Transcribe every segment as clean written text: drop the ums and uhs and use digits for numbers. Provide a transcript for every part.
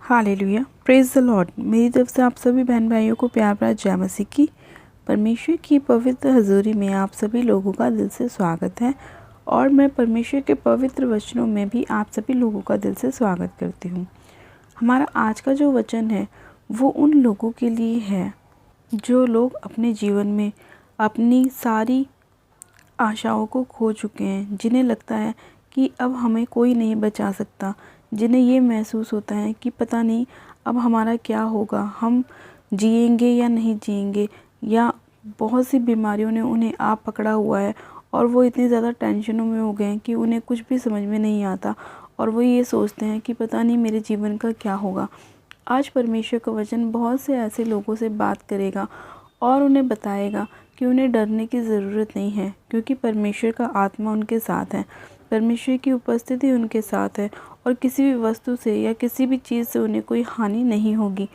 Hallelujah, praise the Lord. मेरी तरफ से आप सभी बहन भाइयों को प्यार भरा जय मसीह की। परमेश्वर की पवित्र हजूरी में आप सभी लोगों का दिल से स्वागत है और मैं परमेश्वर के पवित्र वचनों में भी आप सभी लोगों का दिल से स्वागत करती हूँ। हमारा आज का जो वचन है वो उन लोगों के लिए है जो लोग अपने जीवन में अपनी सारी आशाओं को खो चुके हैं, जिन्हें लगता है कि अब हमें कोई नहीं बचा सकता, जिन्हें ये महसूस होता है कि पता नहीं अब हमारा क्या होगा, हम जिएंगे या नहीं जिएंगे, या बहुत सी बीमारियों ने उन्हें आप पकड़ा हुआ है और वो इतनी ज़्यादा टेंशनों में हो गए हैं कि उन्हें कुछ भी समझ में नहीं आता और वो ये सोचते हैं कि पता नहीं मेरे जीवन का क्या होगा। आज परमेश्वर का वचन बहुत से ऐसे लोगों से बात करेगा और उन्हें बताएगा कि उन्हें डरने की ज़रूरत नहीं है, क्योंकि परमेश्वर का आत्मा उनके साथ है, परमेश्वर की उपस्थिति उनके साथ है और किसी भी वस्तु से या किसी भी चीज़ से उन्हें कोई हानि नहीं होगी।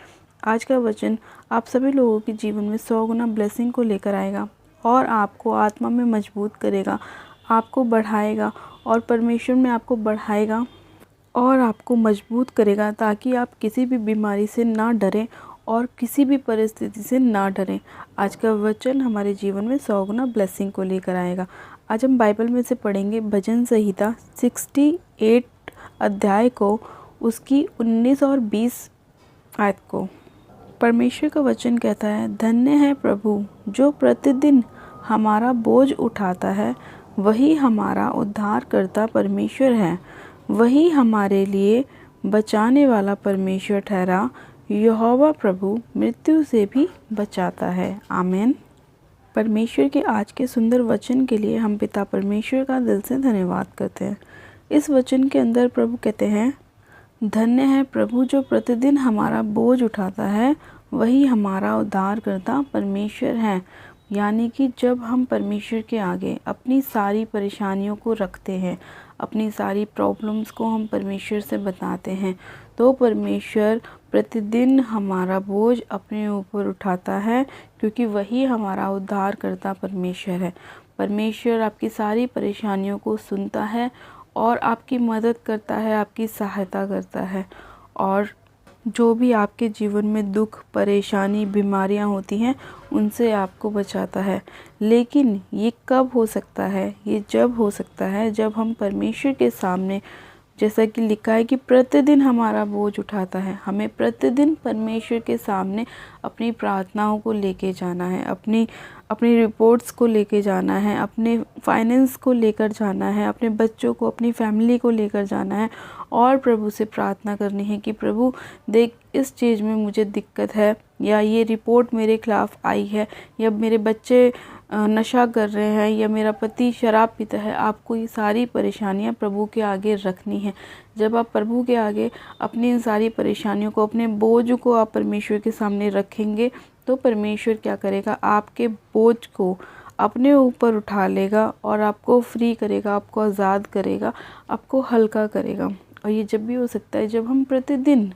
आज का वचन आप सभी लोगों के जीवन में 100 गुना ब्लेसिंग को लेकर आएगा और आपको आत्मा में मजबूत करेगा, आपको बढ़ाएगा और परमेश्वर में आपको बढ़ाएगा और आपको मजबूत करेगा, ताकि आप किसी भी बीमारी से ना डरें और किसी भी परिस्थिति से ना डरें। आज का वचन हमारे जीवन में 100 गुना ब्लेसिंग को लेकर आएगा। आज हम बाइबल में से पढ़ेंगे भजन संहिता 68 अध्याय को, उसकी 19 और 20 आयत को। परमेश्वर का वचन कहता है, धन्य है प्रभु जो प्रतिदिन हमारा बोझ उठाता है, वही हमारा उद्धार करता परमेश्वर है, वही हमारे लिए बचाने वाला परमेश्वर ठहरा। यहोवा प्रभु मृत्यु से भी बचाता है। आमीन। परमेश्वर के आज के सुंदर वचन के लिए हम पिता परमेश्वर का दिल से धन्यवाद करते हैं। इस वचन के अंदर प्रभु कहते हैं, धन्य है प्रभु जो प्रतिदिन हमारा बोझ उठाता है, वही हमारा उद्धार करता परमेश्वर है। यानी कि जब हम परमेश्वर के आगे अपनी सारी परेशानियों को रखते हैं, अपनी सारी प्रॉब्लम्स को हम परमेश्वर से बताते हैं, तो परमेश्वर प्रतिदिन हमारा बोझ अपने ऊपर उठाता है, क्योंकि वही हमारा उद्धार करता परमेश्वर है। परमेश्वर आपकी सारी परेशानियों को सुनता है और आपकी मदद करता है, आपकी सहायता करता है, और जो भी आपके जीवन में दुख, परेशानी, बीमारियां होती हैं, उनसे आपको बचाता है। लेकिन ये कब हो सकता है? ये जब हो सकता है जब हम परमेश्वर के सामने, जैसा कि लिखा है कि प्रतिदिन हमारा बोझ उठाता है, हमें प्रतिदिन परमेश्वर के सामने अपनी प्रार्थनाओं को लेके जाना है, अपनी रिपोर्ट्स को लेके जाना है, अपने फाइनेंस को लेकर जाना है, अपने बच्चों को, अपनी फैमिली को लेकर जाना है और प्रभु से प्रार्थना करनी है कि प्रभु देख, इस चीज़ में मुझे दिक्कत है, या ये रिपोर्ट मेरे खिलाफ आई है, या मेरे बच्चे नशा कर रहे हैं, या मेरा पति शराब पीता है। आपको ये सारी परेशानियां प्रभु के आगे रखनी है। जब आप प्रभु के आगे अपनी इन सारी परेशानियों को, अपने बोझ को आप परमेश्वर के सामने रखेंगे, तो परमेश्वर क्या करेगा? आपके बोझ को अपने ऊपर उठा लेगा और आपको फ्री करेगा, आपको आज़ाद करेगा, आपको हल्का करेगा। और ये जब भी हो सकता है जब हम प्रतिदिन,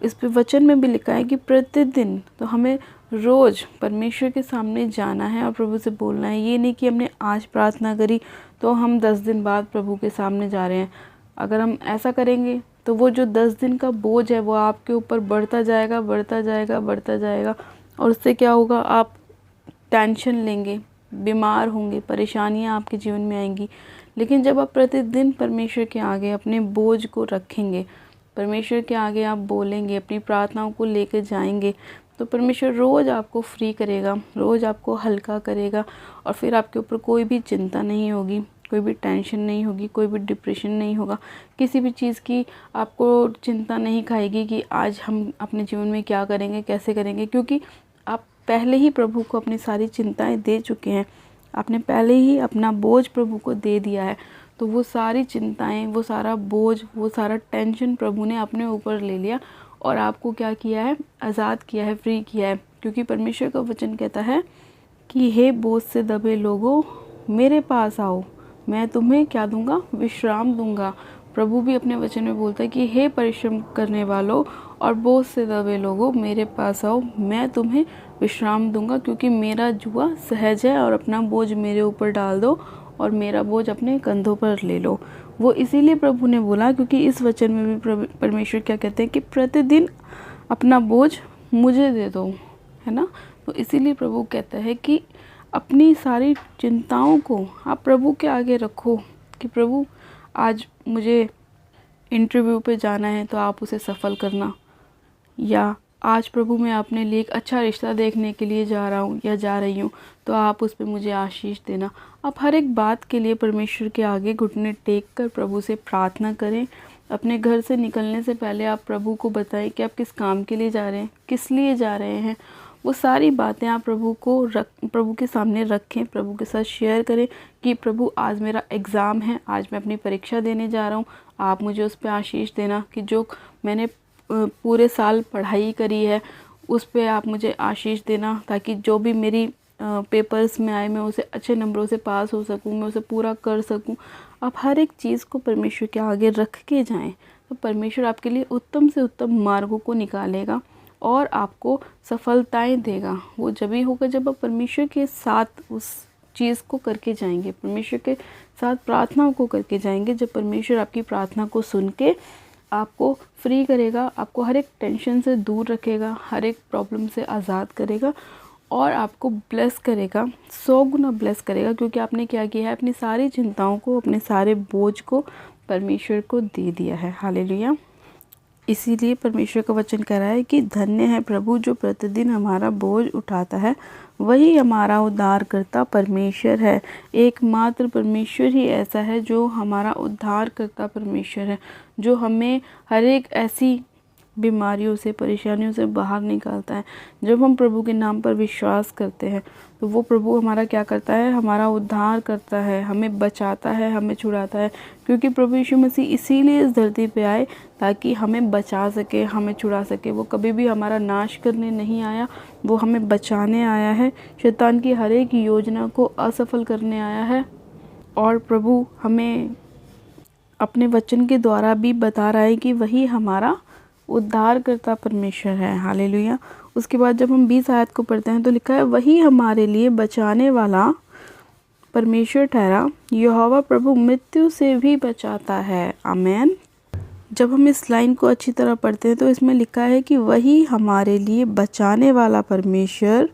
इस पे वचन में भी लिखा है कि प्रतिदिन, तो हमें रोज़ परमेश्वर के सामने जाना है और प्रभु से बोलना है। ये नहीं कि हमने आज प्रार्थना करी तो हम 10 दिन बाद प्रभु के सामने जा रहे हैं। अगर हम ऐसा करेंगे तो वो जो 10 दिन का बोझ है वो आपके ऊपर बढ़ता जाएगा, बढ़ता जाएगा, बढ़ता जाएगा, और उससे क्या होगा? आप टेंशन लेंगे, बीमार होंगे, परेशानियाँ आपके जीवन में आएंगी। लेकिन जब आप प्रतिदिन परमेश्वर के आगे अपने बोझ को रखेंगे, परमेश्वर के आगे आप बोलेंगे, अपनी प्रार्थनाओं को लेकर जाएंगे, तो परमेश्वर रोज़ आपको फ्री करेगा, रोज़ आपको हल्का करेगा, और फिर आपके ऊपर कोई भी चिंता नहीं होगी, कोई भी टेंशन नहीं होगी, कोई भी डिप्रेशन नहीं होगा, किसी भी चीज़ की आपको चिंता नहीं खाएगी कि आज हम अपने जीवन में क्या करेंगे, कैसे करेंगे, क्योंकि आप पहले ही प्रभु को अपनी सारी चिंताएं दे चुके हैं। आपने पहले ही अपना बोझ प्रभु को दे दिया है, तो वो सारी चिंताएं, वो सारा बोझ, वो सारा टेंशन प्रभु ने अपने ऊपर ले लिया और आपको क्या किया है? आज़ाद किया है, फ्री किया है। क्योंकि परमेश्वर का वचन कहता है कि हे बोझ से दबे लोगों, मेरे पास आओ, मैं तुम्हें क्या दूंगा? विश्राम दूंगा। प्रभु भी अपने वचन में बोलता है कि हे परिश्रम करने वालों और बोझ से दबे लोगों, मेरे पास आओ, मैं तुम्हें विश्राम दूंगा, क्योंकि मेरा जुआ सहज है और अपना बोझ मेरे ऊपर डाल दो और मेरा बोझ अपने कंधों पर ले लो। वो इसीलिए प्रभु ने बोला, क्योंकि इस वचन में भी परमेश्वर क्या कहते हैं कि प्रतिदिन अपना बोझ मुझे दे दो, है ना। तो इसीलिए प्रभु कहता है कि अपनी सारी चिंताओं को आप प्रभु के आगे रखो कि प्रभु आज मुझे इंटरव्यू पे जाना है तो आप उसे सफल करना, या आज प्रभु मैं अपने लिए एक अच्छा रिश्ता देखने के लिए जा रहा हूँ या जा रही हूँ तो आप उस पर मुझे आशीष देना। आप हर एक बात के लिए परमेश्वर के आगे घुटने टेक कर प्रभु से प्रार्थना करें। अपने घर से निकलने से पहले आप प्रभु को बताएं कि आप किस काम के लिए जा रहे हैं, किस लिए जा रहे हैं। वो सारी बातें आप प्रभु के सामने रखें, प्रभु के साथ शेयर करें कि प्रभु आज मेरा एग्ज़ाम है, आज मैं अपनी परीक्षा देने जा रहा हूँ, आप मुझे उस पर आशीष देना कि जो मैंने पूरे साल पढ़ाई करी है उस पे आप मुझे आशीष देना, ताकि जो भी मेरी पेपर्स में आए मैं उसे अच्छे नंबरों से पास हो सकूं, मैं उसे पूरा कर सकूं। आप हर एक चीज़ को परमेश्वर के आगे रख के जाएं तो परमेश्वर आपके लिए उत्तम से उत्तम मार्गों को निकालेगा और आपको सफलताएं देगा। वो जब ही होगा जब आप परमेश्वर के साथ उस चीज़ को करके जाएंगे, परमेश्वर के साथ प्रार्थनाओं को करके जाएंगे। जब परमेश्वर आपकी प्रार्थना को सुन के आपको फ्री करेगा, आपको हर एक टेंशन से दूर रखेगा, हर एक प्रॉब्लम से आज़ाद करेगा और आपको ब्लेस करेगा, 100 गुना ब्लेस करेगा, क्योंकि आपने क्या किया है, अपनी सारी चिंताओं को, अपने सारे बोझ को परमेश्वर को दे दिया है। हालेलुया। इसीलिए परमेश्वर का वचन कह रहा है कि धन्य है प्रभु जो प्रतिदिन हमारा बोझ उठाता है, वही हमारा उद्धारकर्ता परमेश्वर है। एकमात्र परमेश्वर ही ऐसा है जो हमारा उद्धारकर्ता परमेश्वर है, जो हमें हर एक ऐसी बीमारियों से, परेशानियों से बाहर निकालता है। जब हम प्रभु के नाम पर विश्वास करते हैं तो वो प्रभु हमारा क्या करता है, हमारा उद्धार करता है, हमें बचाता है, हमें छुड़ाता है। क्योंकि प्रभु यीशु मसीह इसीलिए इस धरती पे आए ताकि हमें बचा सके, हमें छुड़ा सके। वो कभी भी हमारा नाश करने नहीं आया, वो हमें बचाने आया है, शैतान की हर एक योजना को असफल करने आया है। और प्रभु हमें अपने वचन के द्वारा भी बता रहा है कि वही हमारा उद्धार करता परमेश्वर है। हालेलुया। उसके बाद जब हम 20 आयत को पढ़ते हैं तो लिखा है, वही हमारे लिए बचाने वाला परमेश्वर ठहरा, यहोवा प्रभु मृत्यु से भी बचाता है। आमेन। जब हम इस लाइन को अच्छी तरह पढ़ते हैं तो इसमें लिखा है कि वही हमारे लिए बचाने वाला परमेश्वर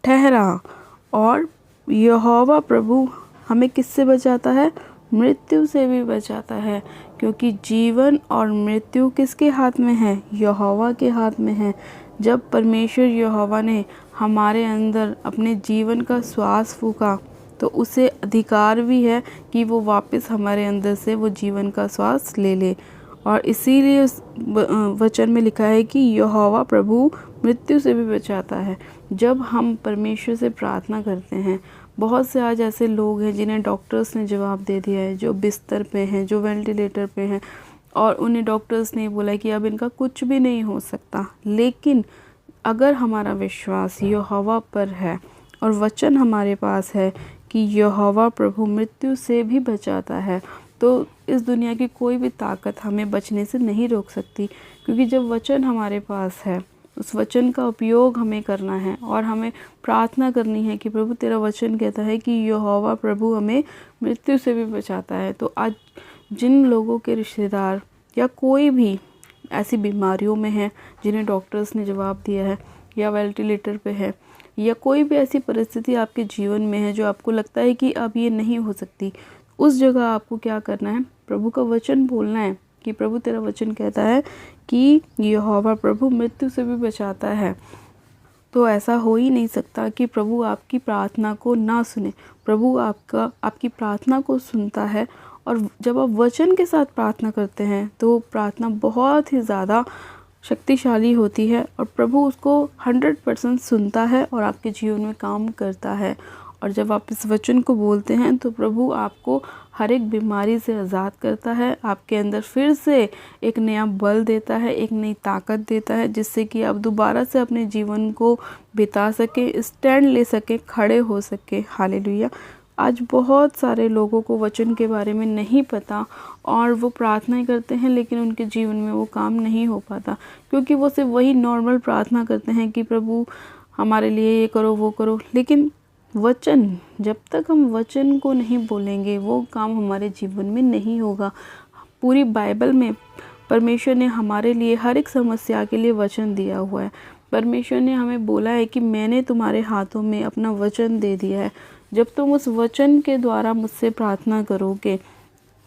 ठहरा, और यहोवा प्रभु हमें किससे बचाता है, मृत्यु से भी बचाता है। क्योंकि जीवन और मृत्यु किसके हाथ में है, यहोवा के हाथ में है। जब परमेश्वर यहोवा ने हमारे अंदर अपने जीवन का श्वास फूका तो उसे अधिकार भी है कि वो वापस हमारे अंदर से वो जीवन का श्वास ले ले। और इसीलिए उस वचन में लिखा है कि यहोवा प्रभु मृत्यु से भी बचाता है। जब हम परमेश्वर से प्रार्थना करते हैं, बहुत से आज ऐसे लोग हैं जिन्हें डॉक्टर्स ने जवाब दे दिया है, जो बिस्तर पे हैं, जो वेंटिलेटर पे हैं, और उन्हें डॉक्टर्स ने बोला कि अब इनका कुछ भी नहीं हो सकता। लेकिन अगर हमारा विश्वास यहोवा पर है और वचन हमारे पास है कि यहोवा प्रभु मृत्यु से भी बचाता है, तो इस दुनिया की कोई भी ताकत हमें बचने से नहीं रोक सकती। क्योंकि जब वचन हमारे पास है, उस वचन का उपयोग हमें करना है और हमें प्रार्थना करनी है कि प्रभु तेरा वचन कहता है कि यहोवा प्रभु हमें मृत्यु से भी बचाता है। तो आज जिन लोगों के रिश्तेदार या कोई भी ऐसी बीमारियों में है जिन्हें डॉक्टर्स ने जवाब दिया है, या वेंटिलेटर पे है, या कोई भी ऐसी परिस्थिति आपके जीवन में है जो आपको लगता है कि अब ये नहीं हो सकती, उस जगह आपको क्या करना है, प्रभु का वचन बोलना है कि प्रभु तेरा वचन कहता है कि यहोवा प्रभु मृत्यु से भी बचाता है। तो ऐसा हो ही नहीं सकता कि प्रभु आपकी प्रार्थना को ना सुने। प्रभु आपकी प्रार्थना को सुनता है, और जब आप वचन के साथ प्रार्थना करते हैं तो प्रार्थना बहुत ही ज़्यादा शक्तिशाली होती है और प्रभु उसको 100% सुनता है और आपके जीवन में काम करता है। और जब आप इस वचन को बोलते हैं तो प्रभु आपको हर एक बीमारी से आज़ाद करता है, आपके अंदर फिर से एक नया बल देता है, एक नई ताकत देता है, जिससे कि आप दोबारा से अपने जीवन को बिता सके, स्टैंड ले सके, खड़े हो सके। हालेलुया। आज बहुत सारे लोगों को वचन के बारे में नहीं पता और वो प्रार्थनाएं करते हैं लेकिन उनके जीवन में वो काम नहीं हो पाता, क्योंकि वो सिर्फ वही नॉर्मल प्रार्थना करते हैं कि प्रभु हमारे लिए ये करो वो करो। लेकिन वचन, जब तक हम वचन को नहीं बोलेंगे वो काम हमारे जीवन में नहीं होगा। पूरी बाइबल में परमेश्वर ने हमारे लिए हर एक समस्या के लिए वचन दिया हुआ है। परमेश्वर ने हमें बोला है कि मैंने तुम्हारे हाथों में अपना वचन दे दिया है। जब तुम उस वचन के द्वारा मुझसे प्रार्थना करोगे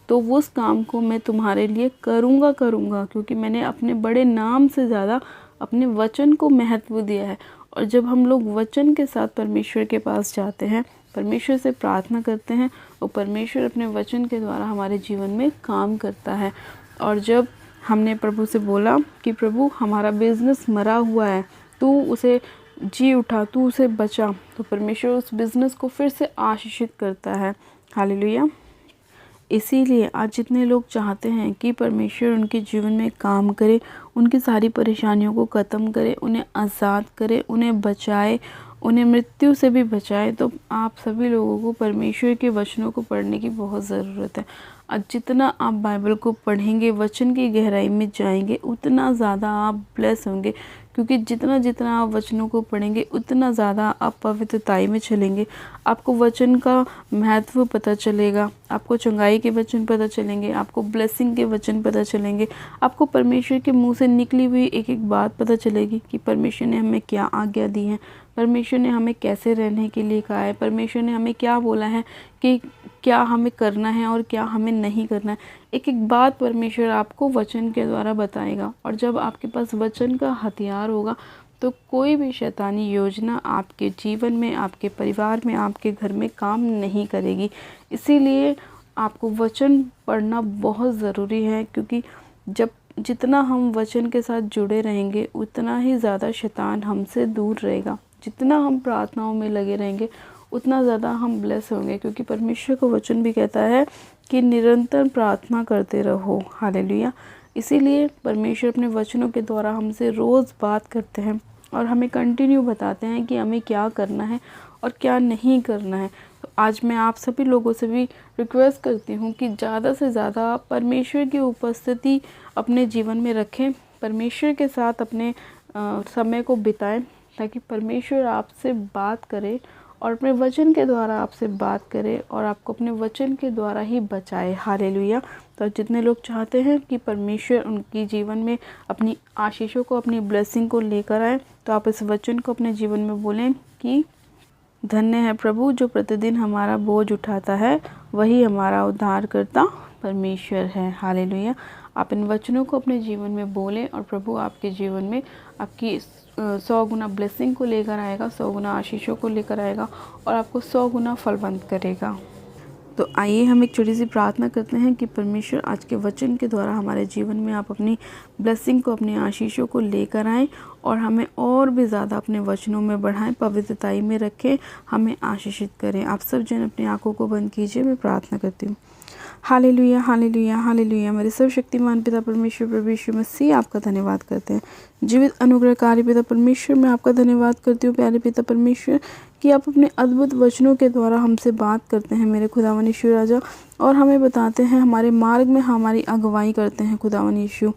तो उस काम को मैं तुम्हारे लिए करूँगा, क्योंकि मैंने अपने बड़े नाम से ज़्यादा अपने वचन को महत्व दिया है। और जब हम लोग वचन के साथ परमेश्वर के पास जाते हैं, परमेश्वर से प्रार्थना करते हैं, और परमेश्वर अपने वचन के द्वारा हमारे जीवन में काम करता है। और जब हमने प्रभु से बोला कि प्रभु हमारा बिज़नेस मरा हुआ है, तू उसे जी उठा, तू उसे बचा, तो परमेश्वर उस बिज़नेस को फिर से आशीषित करता है। हालेलुया। इसीलिए आज जितने लोग चाहते हैं कि परमेश्वर उनके जीवन में काम करे, उनकी सारी परेशानियों को ख़त्म करे, उन्हें आज़ाद करे, उन्हें बचाए, उन्हें मृत्यु से भी बचाए, तो आप सभी लोगों को परमेश्वर के वचनों को पढ़ने की बहुत ज़रूरत है। आज जितना आप बाइबल को पढ़ेंगे, वचन की गहराई में जाएंगे, उतना ज़्यादा आप ब्लेस होंगे, क्योंकि जितना जितना आप वचनों को पढ़ेंगे उतना ज़्यादा आप पवित्रताई में चलेंगे। आपको वचन का महत्व पता चलेगा, आपको चंगाई के वचन पता चलेंगे, आपको ब्लेसिंग के वचन पता चलेंगे, आपको परमेश्वर के मुंह से निकली हुई एक एक बात पता चलेगी कि परमेश्वर ने हमें क्या आज्ञा दी है, परमेश्वर ने हमें कैसे रहने के लिए कहा है, परमेश्वर ने हमें क्या बोला है कि क्या हमें करना है और क्या हमें नहीं करना है। एक एक बात परमेश्वर आपको वचन के द्वारा बताएगा। और जब आपके पास वचन का हथियार होगा तो कोई भी शैतानी योजना आपके जीवन में, आपके परिवार में, आपके घर में काम नहीं करेगी। इसीलिए आपको वचन पढ़ना बहुत ज़रूरी है, क्योंकि जब जितना हम वचन के साथ जुड़े रहेंगे उतना ही ज़्यादा शैतान हमसे दूर रहेगा। जितना हम प्रार्थनाओं में लगे रहेंगे उतना ज़्यादा हम ब्लेस होंगे, क्योंकि परमेश्वर का वचन भी कहता है कि निरंतर प्रार्थना करते रहो। हालेलुया। इसीलिए परमेश्वर अपने वचनों के द्वारा हमसे रोज़ बात करते हैं और हमें कंटिन्यू बताते हैं कि हमें क्या करना है और क्या नहीं करना है। तो आज मैं आप सभी लोगों से भी रिक्वेस्ट करती हूँ कि ज़्यादा से ज़्यादा परमेश्वर की उपस्थिति अपने जीवन में रखें, परमेश्वर के साथ अपने समय को बिताएं, ताकि परमेश्वर आपसे बात करे और अपने वचन के द्वारा आपसे बात करे और आपको अपने वचन के द्वारा ही बचाए। हालेलुया। तो जितने लोग चाहते हैं कि परमेश्वर उनकी जीवन में अपनी आशीषों को, अपनी ब्लेसिंग को लेकर आए, तो आप इस वचन को अपने जीवन में बोलें कि धन्य है प्रभु जो प्रतिदिन हमारा बोझ उठाता है, वही हमारा उद्धारकर्ता परमेश्वर है। हालेलुया। आप इन वचनों को अपने जीवन में बोलें और प्रभु आपके जीवन में आपकी 100 गुना ब्लेसिंग को लेकर आएगा, 100 गुना आशीषों को लेकर आएगा और आपको 100 गुना फलवंत करेगा। तो आइए हम एक छोटी सी प्रार्थना करते हैं कि परमेश्वर आज के वचन के द्वारा हमारे जीवन में आप अपनी ब्लेसिंग को, अपनी आशीषों को लेकर आएँ और हमें और भी ज़्यादा अपने वचनों में बढ़ाएं, पवित्रताई में रखें, हमें आशीषित करें। आप सब जन अपनी आंखों को बंद कीजिए, मैं प्रार्थना करती हूँ। Hallelujah, hallelujah, hallelujah. मेरे सर्वशक्तिमान पिता परमेश्वर प्रभु यीशु मसीह आपका धन्यवाद करते हैं। जीवित अनुग्रहकारी पिता परमेश्वर, मैं आपका धन्यवाद करती हूँ प्यारे पिता परमेश्वर कि आप अपने अद्भुत वचनों के द्वारा हमसे बात करते हैं मेरे खुदावन यीशु राजा, और हमें बताते हैं, हमारे मार्ग में हमारी अगुवाई करते हैं खुदावन यीशु।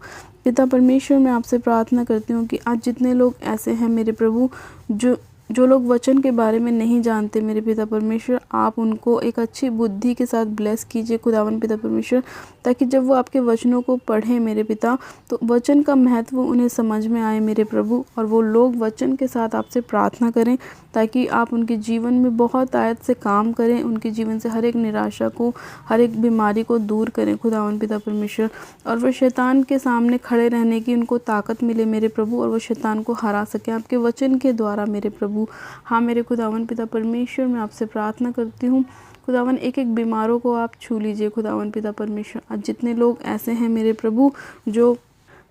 पिता परमेश्वर, मैं आपसे प्रार्थना करती हूँ कि आज जितने लोग ऐसे हैं मेरे प्रभु जो लोग वचन के बारे में नहीं जानते मेरे पिता परमेश्वर, आप उनको एक अच्छी बुद्धि के साथ ब्लेस कीजिए खुदावन पिता परमेश्वर, ताकि जब वो आपके वचनों को पढ़ें मेरे पिता, तो वचन का महत्व उन्हें समझ में आए मेरे प्रभु, और वो लोग वचन के साथ आपसे प्रार्थना करें ताकि आप उनके जीवन में बहुत आयत से काम करें, उनके जीवन से हर एक निराशा को, हर एक बीमारी को दूर करें खुदावन पिता परमेश्वर, और वो शैतान के सामने खड़े रहने की उनको ताकत मिले मेरे प्रभु, और वो शैतान को हरा सकें आपके वचन के द्वारा मेरे प्रभु। हाँ मेरे खुदावन पिता परमेश्वर, मैं आपसे प्रार्थना करती हूँ खुदावन, एक एक बीमारों को आप छू लीजिए खुदावन पिता परमेश्वर। आज जितने लोग ऐसे हैं मेरे प्रभु जो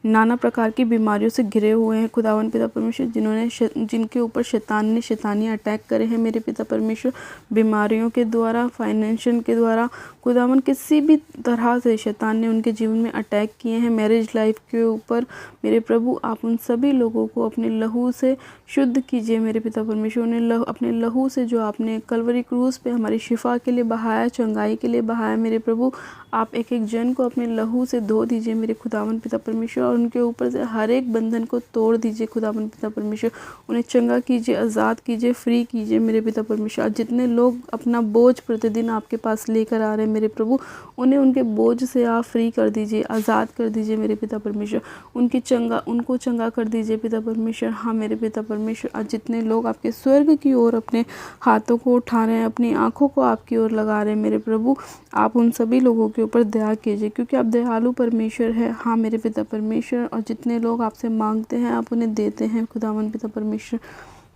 नाना प्रकार की बीमारियों से घिरे हुए हैं खुदावन पिता परमेश्वर, जिनके ऊपर शैतान ने शैतानी अटैक करे हैं मेरे पिता परमेश्वर, बीमारियों के द्वारा, फाइनेंशियल के द्वारा, खुदावन किसी भी तरह से शैतान ने उनके जीवन में अटैक किए हैं, मैरिज लाइफ के ऊपर मेरे प्रभु, आप उन सभी लोगों को अपने लहू से शुद्ध कीजिए मेरे पिता परमेश्वर। उन्हें अपने लहू से, जो आपने कलवरी क्रूस पे हमारी शिफा के लिए बहाया, चंगाई के लिए बहाया मेरे प्रभु, आप एक एक जन को अपने लहू से धो दीजिए मेरे खुदावन पिता परमेश्वर, और उनके ऊपर से हर एक बंधन को तोड़ दीजिए खुदावन पिता परमेश्वर। उन्हें चंगा कीजिए, आज़ाद कीजिए, फ्री कीजिए मेरे पिता परमेश्वर। जितने लोग अपना बोझ प्रतिदिन आपके पास लेकर आ रहे हैं मेरे प्रभु, उन्हें उनके बोझ से आप फ्री कर दीजिए, आज़ाद कर दीजिए मेरे पिता परमेश्वर। उनको चंगा कर दीजिए पिता परमेश्वर। हाँ मेरे पिता परमेश्वर, आज जितने लोग आपके स्वर्ग की ओर अपने हाथों को उठा रहे हैं, अपनी आंखों को आपकी ओर लगा रहे हैं मेरे प्रभु, आप उन सभी लोगों के ऊपर दया कीजिए, क्योंकि आप दयालु परमेश्वर है। हाँ मेरे पिता परमेश्वर, और जितने लोग आपसे मांगते हैं आप उन्हें देते हैं खुदावन पिता परमेश्वर।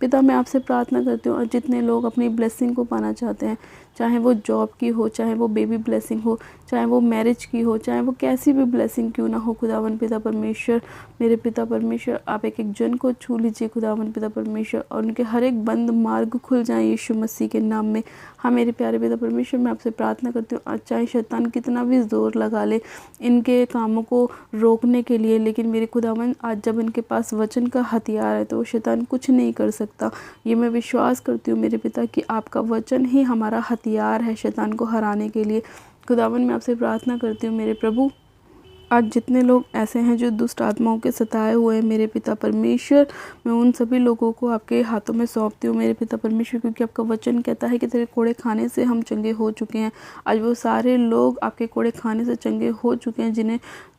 पिता मैं आपसे प्रार्थना करती हूँ, और जितने लोग अपनी ब्लेसिंग को पाना चाहते हैं, चाहे वो जॉब की हो, चाहे वो बेबी ब्लेसिंग हो, चाहे वो मैरिज की हो, चाहे वो कैसी भी ब्लेसिंग क्यों ना हो खुदावन पिता परमेश्वर, मेरे पिता परमेश्वर आप एक एक जन को छू लीजिए खुदावन पिता परमेश्वर, और उनके हर एक बंद मार्ग खुल जाए यीशु मसीह के नाम में। हाँ मेरे प्यारे पिता परमेश्वर, मैं आपसे प्रार्थना करती हूँ, आज चाहे शैतान कितना भी जोर लगा ले इनके कामों को रोकने के लिए, लेकिन मेरे खुदावन आज जब इनके पास वचन का हथियार है तो वो शैतान कुछ नहीं कर सकता। ये मैं विश्वास करती हूँ मेरे पिता कि आपका वचन ही हमारा हथियार है शैतान को हराने के लिए। खुदावन मैं आपसे प्रार्थना करती हूँ मेरे प्रभु, आज जितने लोग ऐसे हैं जो दुष्ट आत्माओं के सताए हुए हैं मेरे पिता परमेश्वर, मैं उन सभी लोगों को आपके हाथों में सौंपती हूँ मेरे पिता परमेश्वर, क्योंकि आपका वचन कहता है कि तेरे कोड़े खाने से हम चंगे हो चुके हैं। आज वो सारे लोग आपके कोड़े खाने से चंगे हो चुके हैं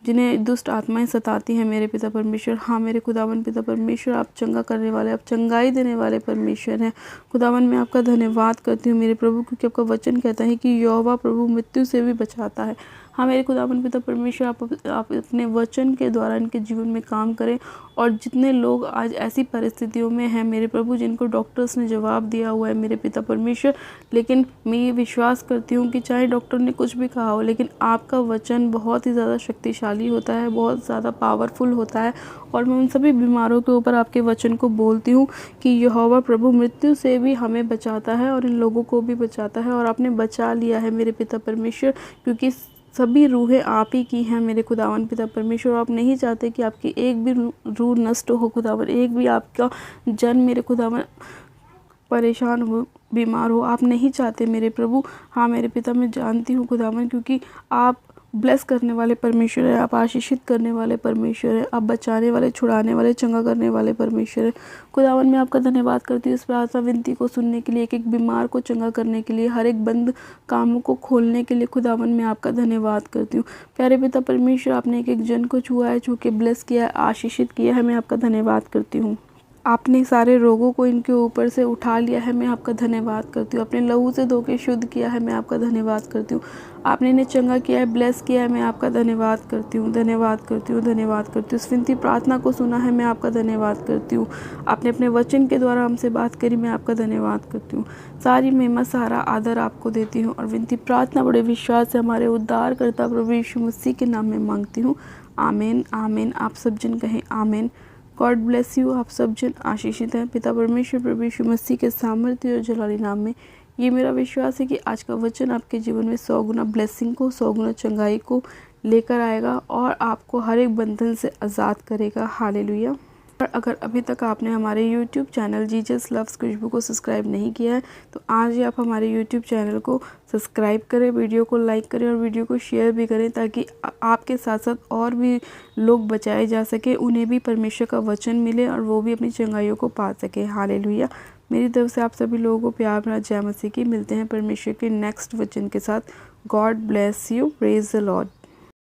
जिन्हें दुष्ट आत्माएं सताती हैं मेरे पिता परमेश्वर। हाँ मेरे खुदावन पिता परमेश्वर, आप चंगा करने वाले, आप चंगाई देने वाले परमेश्वर हैं। खुदावन मैं आपका धन्यवाद करती हूँ मेरे प्रभु, क्योंकि आपका वचन कहता है कि यहोवा प्रभु मृत्यु से भी बचाता है। हाँ मेरे खुदावन पिता परमेश्वर, आप अपने वचन के द्वारा इनके जीवन में काम करें, और जितने लोग आज ऐसी परिस्थितियों में हैं मेरे प्रभु जिनको डॉक्टर्स ने जवाब दिया हुआ है मेरे पिता परमेश्वर, लेकिन मैं ये विश्वास करती हूँ कि चाहे डॉक्टर ने कुछ भी कहा हो, लेकिन आपका वचन बहुत ही ज़्यादा शक्तिशाली होता है, बहुत ज़्यादा पावरफुल होता है। और मैं उन सभी बीमारों के ऊपर आपके वचन को बोलती हूँ कि यहोवा प्रभु मृत्यु से भी हमें बचाता है और इन लोगों को भी बचाता है, और आपने बचा लिया है मेरे पिता परमेश्वर, क्योंकि सभी रूहें आप ही की हैं मेरे खुदावन पिता परमेश्वर। आप नहीं चाहते कि आपकी एक भी रूह नष्ट हो खुदावन, एक भी आपका जन मेरे खुदावन परेशान हो, बीमार हो, आप नहीं चाहते मेरे प्रभु। हाँ मेरे पिता, मैं जानती हूँ खुदावन, क्योंकि आप ब्लेस करने वाले परमेश्वर है, आप आशीषित करने वाले परमेश्वर है, आप बचाने वाले, छुड़ाने वाले, चंगा करने वाले परमेश्वर है। खुदावन मैं आपका धन्यवाद करती हूँ इस प्रार्थना विनती को सुनने के लिए, एक एक बीमार को चंगा करने के लिए, हर एक बंद कामों को खोलने के लिए। खुदावन मैं आपका धन्यवाद करती हूँ प्यारे पिता परमेश्वर, आपने एक एक जन को छुआ है, छू के ब्लेस किया है, आशीषित किया है, मैं आपका धन्यवाद करती हूँ। आपने सारे रोगों को इनके ऊपर से उठा लिया है, मैं आपका धन्यवाद करती हूँ। अपने लहू से धो के शुद्ध किया है, मैं आपका धन्यवाद करती हूँ। आपने इन्हें चंगा किया है, ब्लेस किया है, मैं आपका धन्यवाद करती हूँ, धन्यवाद करती हूँ, धन्यवाद करती हूँ। इस विनती प्रार्थना को सुना है, मैं आपका धन्यवाद करती हूँ। आपने अपने वचन के द्वारा हमसे बात करी, मैं आपका धन्यवाद करती हूँ। सारी महिमा, सारा आदर आपको देती हूँ, और विनती प्रार्थना बड़े विश्वास से हमारे उद्धारकर्ता प्रभु यीशु मसीह के नाम में मांगती हूँ। आमीन आमीन। आप सब जन कहें आमीन। God bless you. आप सब जन आशीषित हैं पिता परमेश्वर प्रभु यीशु मसीह के सामर्थ्य और जलाली नाम में। ये मेरा विश्वास है कि आज का वचन आपके जीवन में 100 गुना ब्लेसिंग को, 100 गुना चंगाई को लेकर आएगा, और आपको हर एक बंधन से आज़ाद करेगा। हालेलुया। और अगर अभी तक आपने हमारे YouTube चैनल जीसस लव्स खुशबू को सब्सक्राइब नहीं किया है, तो आज ही आप हमारे YouTube चैनल को सब्सक्राइब करें, वीडियो को लाइक करें, और वीडियो को शेयर भी करें, ताकि आपके साथ साथ और भी लोग बचाए जा सके, उन्हें भी परमेश्वर का वचन मिले, और वो भी अपनी चंगाइयों को पा सके। हालेलुया। मेरी तरफ से आप सभी लोगों को प्यार भरा जय मसीह की। मिलते हैं परमेश्वर के नेक्स्ट वचन के साथ। God bless you. Praise the Lord.